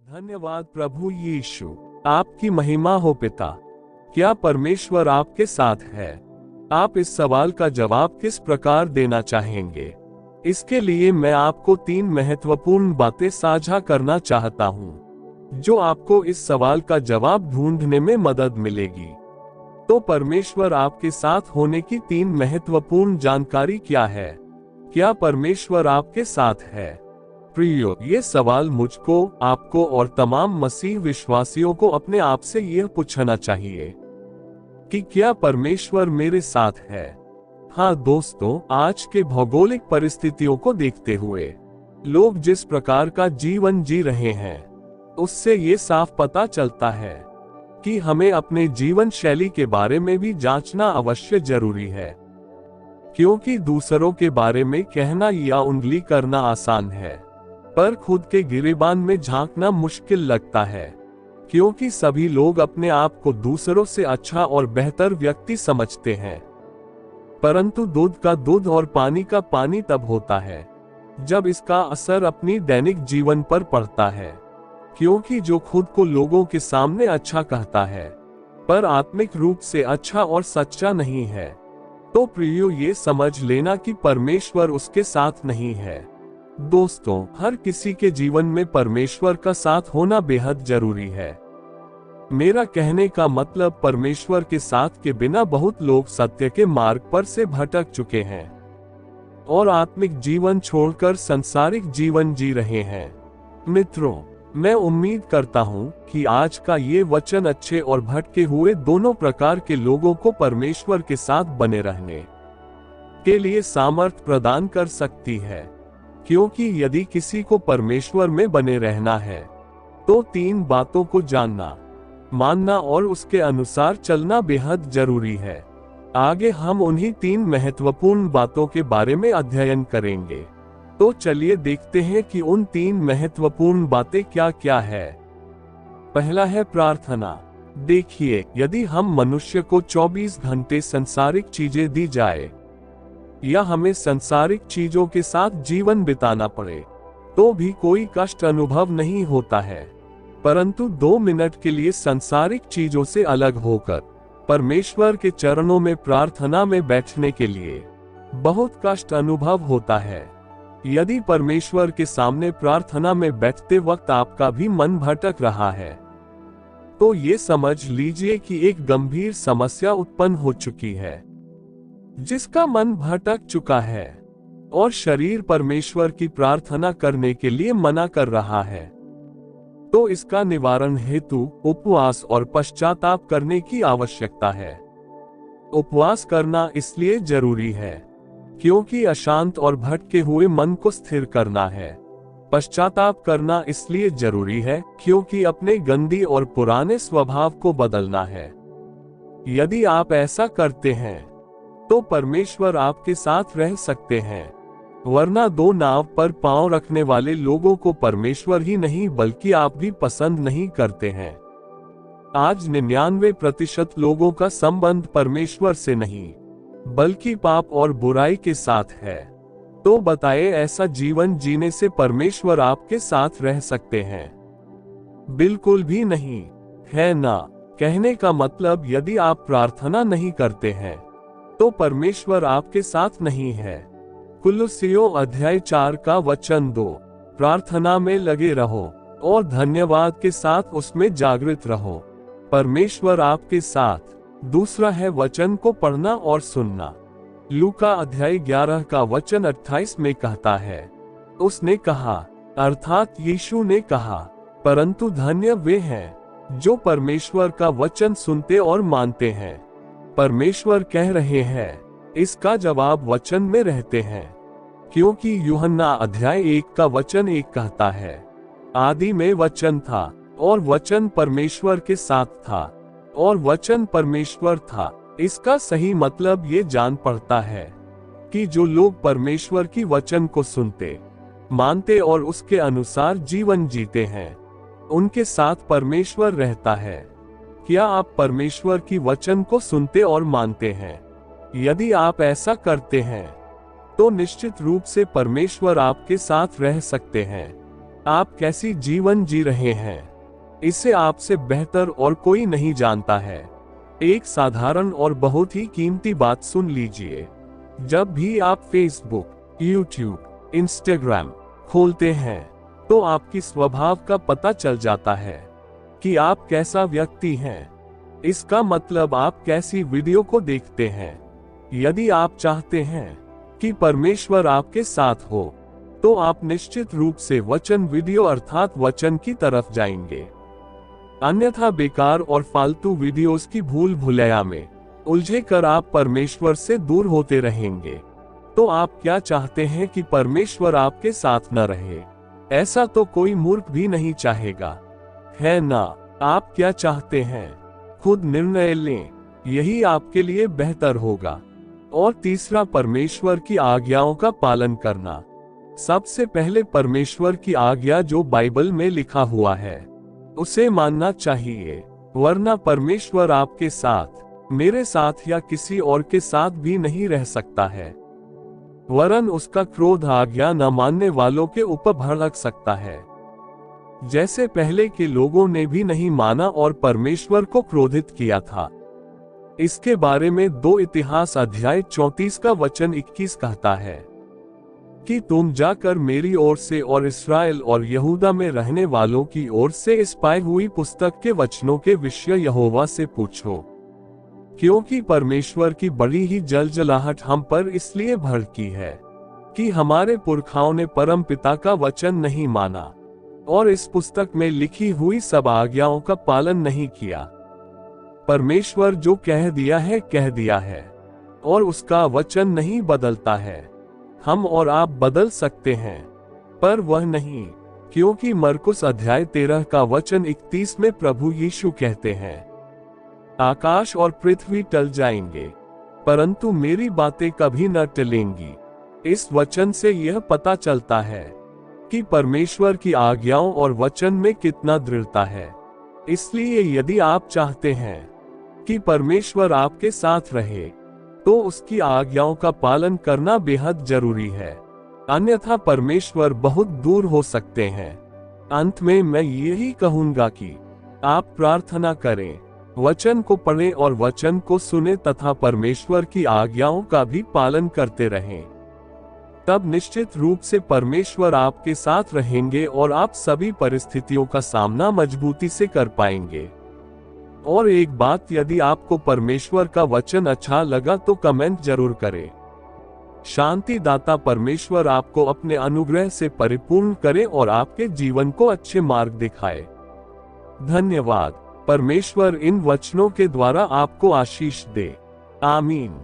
धन्यवाद प्रभु यीशु, आपकी महिमा हो पिता। क्या परमेश्वर आपके साथ है? आप इस सवाल का जवाब किस प्रकार देना चाहेंगे? इसके लिए मैं आपको 3 महत्वपूर्ण बातें साझा करना चाहता हूं, जो आपको इस सवाल का जवाब ढूंढने में मदद मिलेगी। तो परमेश्वर आपके साथ होने की 3 महत्वपूर्ण जानकारी क्या है? क्या परमेश्वर आपके साथ है? प्रियो, ये सवाल मुझको, आपको और तमाम मसीह विश्वासियों को अपने आप से यह पूछना चाहिए कि क्या परमेश्वर मेरे साथ है? हाँ दोस्तों, आज के भौगोलिक परिस्थितियों को देखते हुए लोग जिस प्रकार का जीवन जी रहे हैं, उससे ये साफ पता चलता है कि हमें अपने जीवन शैली के बारे में भी जांचना अवश्य जरूरी है। क्योंकि दूसरों के बारे में कहना या उंगली करना आसान है, पर खुद के गिरेबान में झांकना मुश्किल लगता है। क्योंकि सभी लोग अपने आप को दूसरों से अच्छा और बेहतर व्यक्ति समझते हैं, परंतु दूध का दूध और पानी का पानी तब होता है जब इसका असर अपनी दैनिक जीवन पर पड़ता है। क्योंकि जो खुद को लोगों के सामने अच्छा कहता है, पर आत्मिक रूप से अच्छा और सच्चा नहीं है, तो प्रियो, ये समझ लेना कि परमेश्वर उसके साथ नहीं है। दोस्तों, हर किसी के जीवन में परमेश्वर का साथ होना बेहद जरूरी है। मेरा कहने का मतलब, परमेश्वर के साथ के बिना बहुत लोग सत्य के मार्ग पर से भटक चुके हैं और आत्मिक जीवन छोड़कर सांसारिक जीवन जी रहे हैं। मित्रों, मैं उम्मीद करता हूं कि आज का ये वचन अच्छे और भटके हुए दोनों प्रकार के लोगों को परमेश्वर के साथ बने रहने के लिए सामर्थ्य प्रदान कर सकती है। क्योंकि यदि किसी को परमेश्वर में बने रहना है, तो 3 बातों को जानना, मानना और उसके अनुसार चलना बेहद जरूरी है। आगे हम उन्हीं 3 महत्वपूर्ण बातों के बारे में अध्ययन करेंगे। तो चलिए देखते हैं कि उन 3 महत्वपूर्ण बातें क्या क्या है। पहला है प्रार्थना। देखिए, यदि हम मनुष्य को 24 घंटे सांसारिक चीजें दी जाए या हमें सांसारिक चीजों के साथ जीवन बिताना पड़े, तो भी कोई कष्ट अनुभव नहीं होता है। परंतु 2 मिनट के लिए सांसारिक चीजों से अलग होकर परमेश्वर के चरणों में प्रार्थना में बैठने के लिए बहुत कष्ट अनुभव होता है। यदि परमेश्वर के सामने प्रार्थना में बैठते वक्त आपका भी मन भटक रहा है, तो ये समझ लीजिए कि एक गंभीर समस्या उत्पन्न हो चुकी है। जिसका मन भटक चुका है और शरीर परमेश्वर की प्रार्थना करने के लिए मना कर रहा है, तो इसका निवारण हेतु उपवास और पश्चाताप करने की आवश्यकता है। उपवास करना इसलिए जरूरी है क्योंकि अशांत और भटके हुए मन को स्थिर करना है। पश्चाताप करना इसलिए जरूरी है क्योंकि अपने गंदी और पुराने स्वभाव को बदलना है। यदि आप ऐसा करते हैं, तो परमेश्वर आपके साथ रह सकते हैं। वरना 2 नाव पर पांव रखने वाले लोगों को परमेश्वर ही नहीं बल्कि आप भी पसंद नहीं करते हैं। आज 99% लोगों का संबंध परमेश्वर से नहीं बल्कि पाप और बुराई के साथ है। तो बताए, ऐसा जीवन जीने से परमेश्वर आपके साथ रह सकते हैं? बिल्कुल भी नहीं, है ना? कहने का मतलब, यदि आप प्रार्थना नहीं करते हैं, तो परमेश्वर आपके साथ नहीं है। कुलुस्सियों अध्याय 4 का वचन 2। प्रार्थना में लगे रहो और धन्यवाद के साथ उसमें जागृत रहो। परमेश्वर आपके साथ। दूसरा है वचन को पढ़ना और सुनना। लूका अध्याय 11 का वचन 28 में कहता है, उसने कहा, अर्थात यीशु ने कहा, परंतु धन्य वे हैं जो परमेश्वर का वचन सुनते और मानते हैं। परमेश्वर कह रहे हैं, इसका जवाब वचन में रहते हैं। क्योंकि यूहन्ना अध्याय 1 का वचन 1 कहता है, आदि में वचन था और वचन परमेश्वर के साथ था और वचन परमेश्वर था। इसका सही मतलब ये जान पड़ता है कि जो लोग परमेश्वर की वचन को सुनते, मानते और उसके अनुसार जीवन जीते हैं, उनके साथ परमेश्वर रहता है। क्या आप परमेश्वर की वचन को सुनते और मानते हैं? यदि आप ऐसा करते हैं, तो निश्चित रूप से परमेश्वर आपके साथ रह सकते हैं। आप कैसी जीवन जी रहे हैं, इसे आपसे बेहतर और कोई नहीं जानता है। एक साधारण और बहुत ही कीमती बात सुन लीजिए। जब भी आप फेसबुक, यूट्यूब, इंस्टाग्राम खोलते हैं तो आपकी स्वभाव का पता चल जाता है कि आप कैसा व्यक्ति हैं। इसका मतलब आप कैसी वीडियो को देखते हैं। यदि आप चाहते हैं कि परमेश्वर आपके साथ हो तो आप निश्चित रूप से वचन वीडियो अर्थात वचन की तरफ जाएंगे। अन्यथा बेकार और फालतू वीडियोस की भूल भुलैया में उलझे कर आप परमेश्वर से दूर होते रहेंगे। तो आप क्या चाहते हैं कि परमेश्वर आपके साथ न रहे? ऐसा तो कोई मूर्ख भी नहीं चाहेगा, है ना? आप क्या चाहते हैं? खुद निर्णय लें, यही आपके लिए बेहतर होगा। और तीसरा, परमेश्वर की आज्ञाओं का पालन करना। सबसे पहले परमेश्वर की आज्ञा जो बाइबल में लिखा हुआ है उसे मानना चाहिए, वरना परमेश्वर आपके साथ, मेरे साथ या किसी और के साथ भी नहीं रह सकता है। वरन उसका क्रोध आज्ञा न मानने वालों के ऊपर भड़क सकता है, जैसे पहले के लोगों ने भी नहीं माना और परमेश्वर को क्रोधित किया था। इसके बारे में 2 इतिहास अध्याय 34 का वचन 21 कहता है कि तुम जाकर मेरी ओर से और इस्राएल और यहूदा में रहने वालों की ओर से इस पाई हुई पुस्तक के वचनों के विषय यहोवा से पूछो, क्योंकि परमेश्वर की बड़ी ही जलजलाहट हम पर इसलिए भड़की है कि हमारे पुरखाओं ने परम पिता का वचन नहीं माना और इस पुस्तक में लिखी हुई सब आज्ञाओं का पालन नहीं किया। परमेश्वर जो कह दिया है और उसका वचन नहीं बदलता है। हम और आप बदल सकते हैं पर वह नहीं, क्योंकि मरकुस अध्याय 13 का वचन 31 में प्रभु यीशु कहते हैं, आकाश और पृथ्वी टल जाएंगे परंतु मेरी बातें कभी न टलेंगी। इस वचन से यह पता चलता है कि परमेश्वर की आज्ञाओं और वचन में कितना दृढ़ता है। इसलिए यदि आप चाहते हैं कि परमेश्वर आपके साथ रहे तो उसकी आज्ञाओं का पालन करना बेहद जरूरी है, अन्यथा परमेश्वर बहुत दूर हो सकते हैं। अंत में मैं यही कहूंगा कि आप प्रार्थना करें, वचन को पढ़ें और वचन को सुने तथा परमेश्वर की आज्ञाओं का भी पालन करते रहें। तब निश्चित रूप से परमेश्वर आपके साथ रहेंगे और आप सभी परिस्थितियों का सामना मजबूती से कर पाएंगे। और एक बात, यदि आपको परमेश्वर का वचन अच्छा लगा तो कमेंट जरूर करें। शांति दाता परमेश्वर आपको अपने अनुग्रह से परिपूर्ण करे और आपके जीवन को अच्छे मार्ग दिखाए। धन्यवाद। परमेश्वर इन वचनों के द्वारा आपको आशीष दे। आमीन।